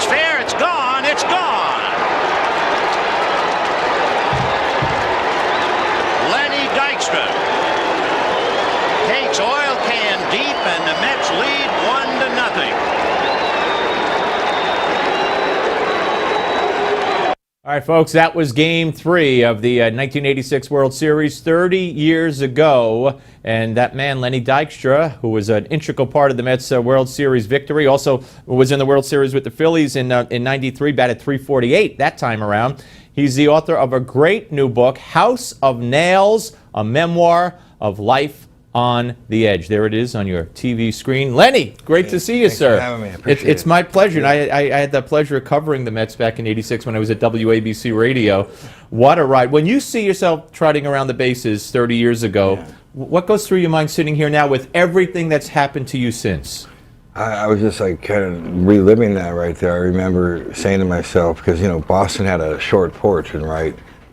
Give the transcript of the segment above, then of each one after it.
It's fair. It's gone. It's gone. Lenny Dykstra takes oil can deep, and the Mets lead 1-0. All right, folks, that was Game 3 of the 1986 World Series 30 years ago. And that man, Lenny Dykstra, who was an integral part of the Mets' World Series victory, also was in the World Series with the Phillies in '93, batted .348 that time around. He's the author of a great new book, House of Nails, a memoir of life on the edge. There it is on your TV screen. Lenny, great to see you, sir. Thanks for having me. I appreciate It's my pleasure. And I had the pleasure of covering the Mets back in '86 when I was at WABC Radio. What a ride. When you see yourself trotting around the bases 30 years ago, what goes through your mind sitting here now with everything that's happened to you since? I was just like kind of reliving that right there. I remember saying to myself, because you know Boston had a short porch, and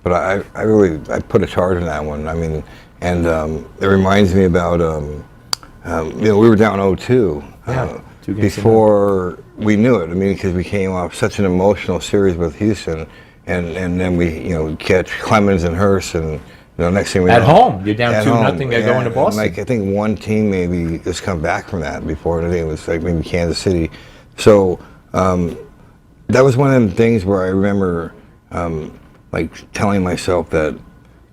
but I put a charge in that one. I mean, and it reminds me about we were down 0-2 before we knew it. I mean, because we came off such an emotional series with Houston, and then we catch Clemens and Hurst, and next thing we know, at home you're down 2-0 going to Boston. Like I think one team maybe has come back from that before, and I think it was like maybe Kansas City. So that was one of them things where I remember like telling myself that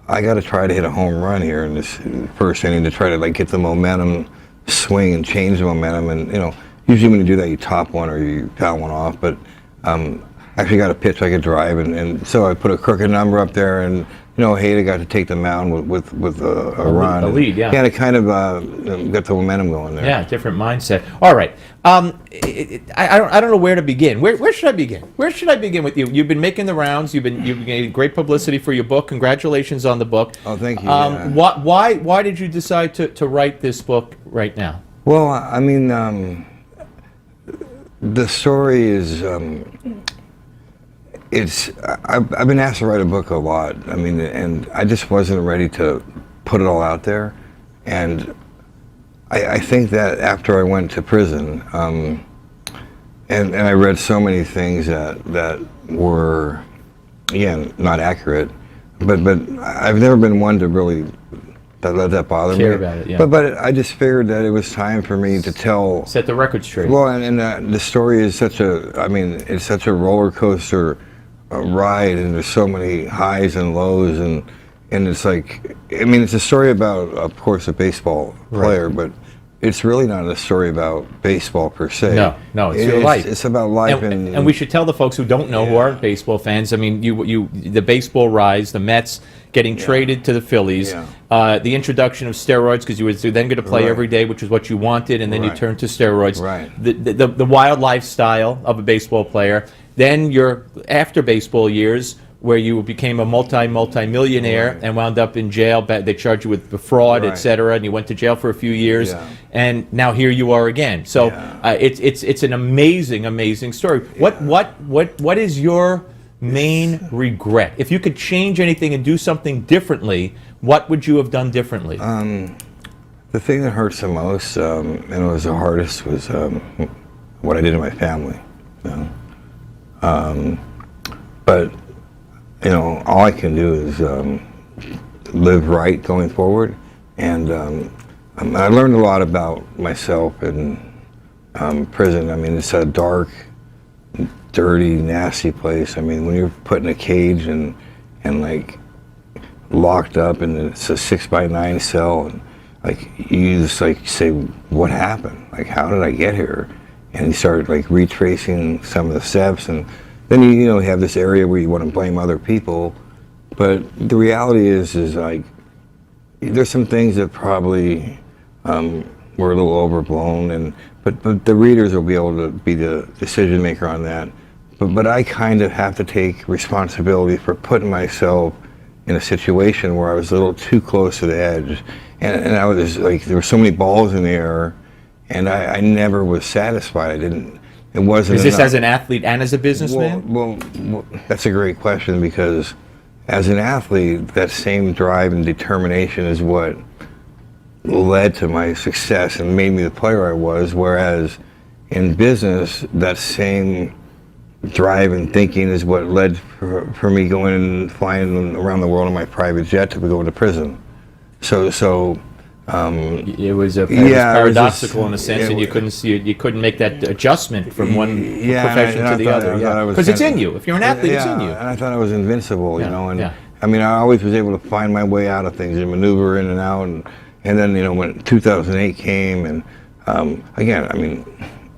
I got to try to hit a home run here in this first inning to try to like get the momentum swing and change the momentum. And usually when you do that, you top one or you foul one off. But actually got a pitch I could drive, and so I put a crooked number up there, and Hayda got to take the mound with a run. A lead, yeah. Yeah, and it kind of got the momentum going there. Yeah, different mindset. All right. I don't know where to begin. Where should I begin? Where should I begin with you? You've been making the rounds. You've been getting great publicity for your book. Congratulations on the book. Oh, thank you. Why did you decide to write this book right now? Well, I mean, the story is. I've been asked to write a book a lot. I mean, and I just wasn't ready to put it all out there. And I think that after I went to prison, and I read so many things that were, again, not accurate. But I've never been one to really let that bother Care me. about it, yeah. But I just figured that it was time for me to tell. Set the record straight. Well, and the story is it's such a roller coaster ride, and there's so many highs and lows, and it's like, I mean, it's a story about, of course, a baseball player, but it's really not a story about baseball per se. No, it's your life. It's about life, and we should tell the folks who don't know, who aren't baseball fans. I mean, the baseball rise, the Mets getting traded to the Phillies, the introduction of steroids, because you were then going to play every day, which is what you wanted, and then you turned to steroids. Right. The wild lifestyle of a baseball player. Then your after baseball years, where you became a multi-millionaire and wound up in jail. They charged you with fraud, etc., and you went to jail for a few years, and now here you are again. So it's an amazing story. What is your main regret? If you could change anything and do something differently, what would you have done differently? The thing that hurts the most and it was the hardest was what I did to my family. But all I can do is live right going forward, and I learned a lot about myself in prison. I mean, it's a dark, dirty, nasty place. I mean, when you're put in a cage and like locked up, and it's a 6x9 cell, and like you just like say, what happened? Like, how did I get here? And you start like retracing some of the steps, and then you have this area where you want to blame other people, but the reality is like there's some things that probably were a little overblown, but the readers will be able to be the decision maker on that. But I kind of have to take responsibility for putting myself in a situation where I was a little too close to the edge, and I was like, there were so many balls in the air, and I never was satisfied. It wasn't. Is this enough. As an athlete and as a businessman? Well, that's a great question, because as an athlete, that same drive and determination is what led to my success and made me the player I was. Whereas in business, that same drive and thinking is what led for me going and flying around the world in my private jet to go to prison. So it was paradoxical in a sense, and you couldn't make that adjustment from one profession to the other. Because it's in you. If you're an athlete, it's in you. And I thought I was invincible, you know. And I mean, I always was able to find my way out of things and maneuver in and out. And then, you know, when 2008 came, and again, I mean,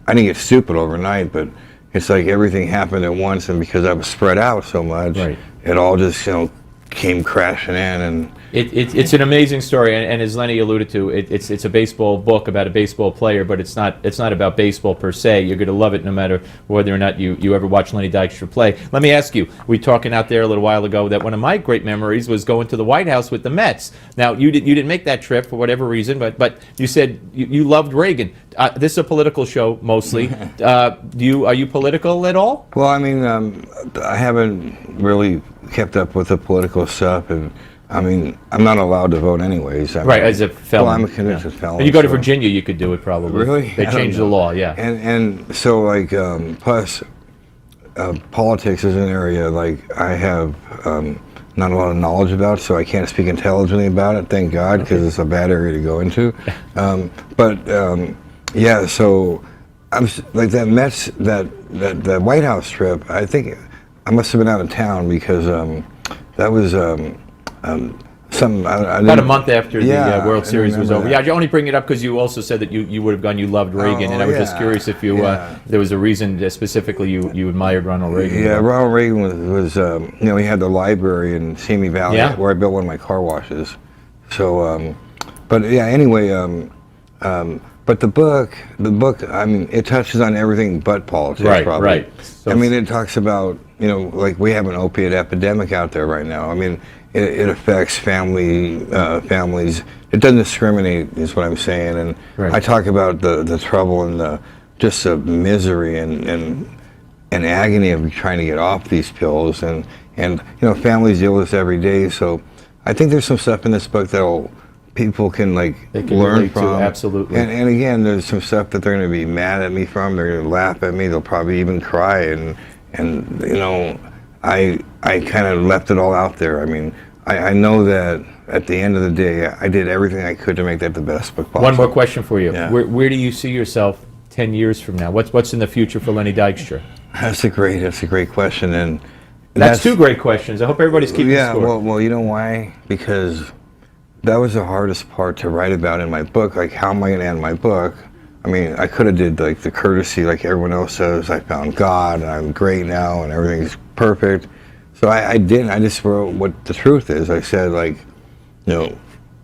I didn't get stupid overnight, but it's like everything happened at once, and because I was spread out so much, it all just, you know, came crashing in. And it's an amazing story, and as Lenny alluded to, it's a baseball book about a baseball player, but it's not about baseball per se. You're going to love it no matter whether or not you ever watch Lenny Dykstra play. Let me ask you, we were talking out there a little while ago that one of my great memories was going to the White House with the Mets. Now, you didn't make that trip for whatever reason, but you said you loved Reagan. This is a political show mostly. Are you political at all? Well, I mean, I haven't really kept up with the political stuff, and I mean, I'm not allowed to vote anyways. I mean, as a felon. Well, I'm a convicted felon. And you go to Virginia, you could do it probably. Really? They changed the law, yeah. And so, like, plus, politics is an area, like, I have not a lot of knowledge about, so I can't speak intelligently about it, thank God, because it's a bad area to go into. Yeah, so, I'm like, that Mets, that White House trip, I think I must have been out of town because that was something. About a month after the World Series was over. Yeah, I only bring it up because you also said that you would have gone. You loved Reagan, and I was just curious if there was a reason that specifically you admired Ronald Reagan. Yeah, Ronald Reagan was you know, he had the library in Simi Valley where I built one of my car washes. So, but yeah, anyway, but the book, I mean, it touches on everything but politics, probably. Right. So I mean, it talks about, you know, like we have an opiate epidemic out there right now. I mean, it affects families. It doesn't discriminate, is what I'm saying. And I talk about the trouble and the misery and agony of trying to get off these pills. And you know, families deal with this every day. So I think there's some stuff in this book that'll people can learn from. Absolutely. And again, there's some stuff that they're going to be mad at me from. They're going to laugh at me. They'll probably even cry. And you know, I kind of left it all out there. I mean, I know that at the end of the day, I did everything I could to make that the best book possible. One more question for you. Yeah. Where do you see yourself 10 years from now? What's in the future for Lenny Dykstra? That's a great question. And that's two great questions. I hope everybody's keeping score. Yeah, well, you know why? Because that was the hardest part to write about in my book. Like, how am I going to end my book? I mean, I could have did like the courtesy, like everyone else says. I found God, and I'm great now, and everything's perfect. So I didn't. I just wrote what the truth is. I said, like, you know,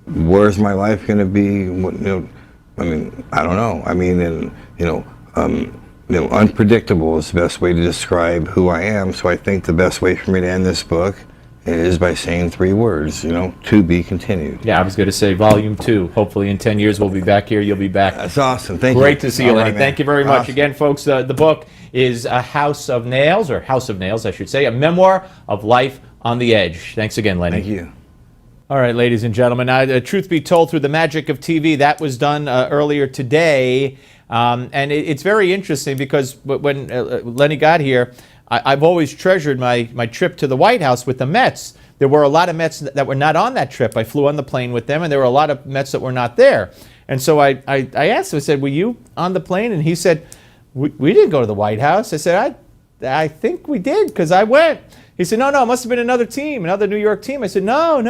where's my life going to be? What, you know, I mean, I don't know. I mean, and you know, unpredictable is the best way to describe who I am. So I think the best way for me to end this book is by saying 3 words, you know, to be continued. Yeah, I was going to say volume 2. Hopefully in 10 years we'll be back here. You'll be back. That's awesome. Thank you. Great to see you, Lenny. Right, thank you very much. Awesome. Again, folks, the book is House of Nails, I should say, a memoir of life on the edge. Thanks again, Lenny. Thank you. All right, ladies and gentlemen, truth be told, through the magic of TV, that was done earlier today. And it's very interesting because when Lenny got here, I've always treasured my trip to the White House with the Mets. There were a lot of Mets that were not on that trip. I flew on the plane with them, and there were a lot of Mets that were not there. And so I asked him, I said, were you on the plane? And he said, we didn't go to the White House. I said, I think we did because I went. He said, no, it must have been another team, another New York team. I said, no,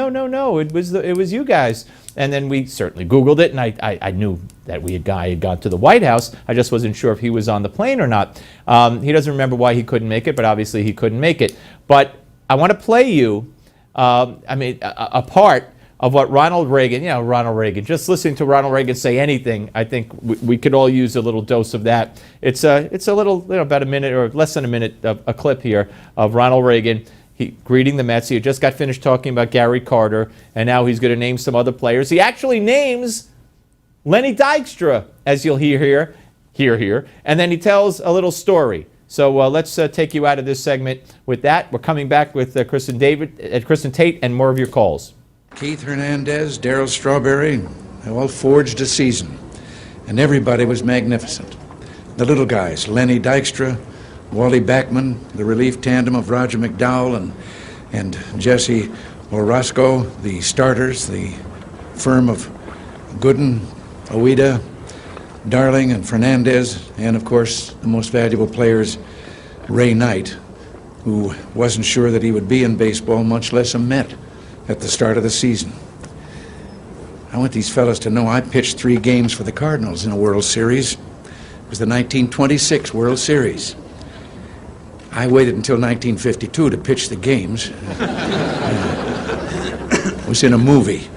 it was you guys. And then we certainly Googled it, and I knew that I had gone to the White House. I just wasn't sure if he was on the plane or not. He doesn't remember why he couldn't make it, but obviously he couldn't make it. But I want to play you, a part of what Ronald Reagan, just listening to Ronald Reagan say anything, I think we could all use a little dose of that. It's a little, about a minute or less than a minute of a clip here of Ronald Reagan greeting the Mets. He had just got finished talking about Gary Carter, and now he's going to name some other players. He actually names Lenny Dykstra, as you'll hear here, and then he tells a little story. So let's take you out of this segment with that. We're coming back with Kristen Tate, and more of your calls. Keith Hernandez, Darryl Strawberry, they all forged a season, and everybody was magnificent. The little guys, Lenny Dykstra, Wally Backman, the relief tandem of Roger McDowell and Jesse Orozco, the starters, the firm of Gooden, Oida, Darling, and Fernandez, and of course the most valuable players, Ray Knight, who wasn't sure that he would be in baseball, much less a Met, at the start of the season. I want these fellas to know I pitched 3 games for the Cardinals in a World Series. It was the 1926 World Series. I waited until 1952 to pitch the games. It was in a movie.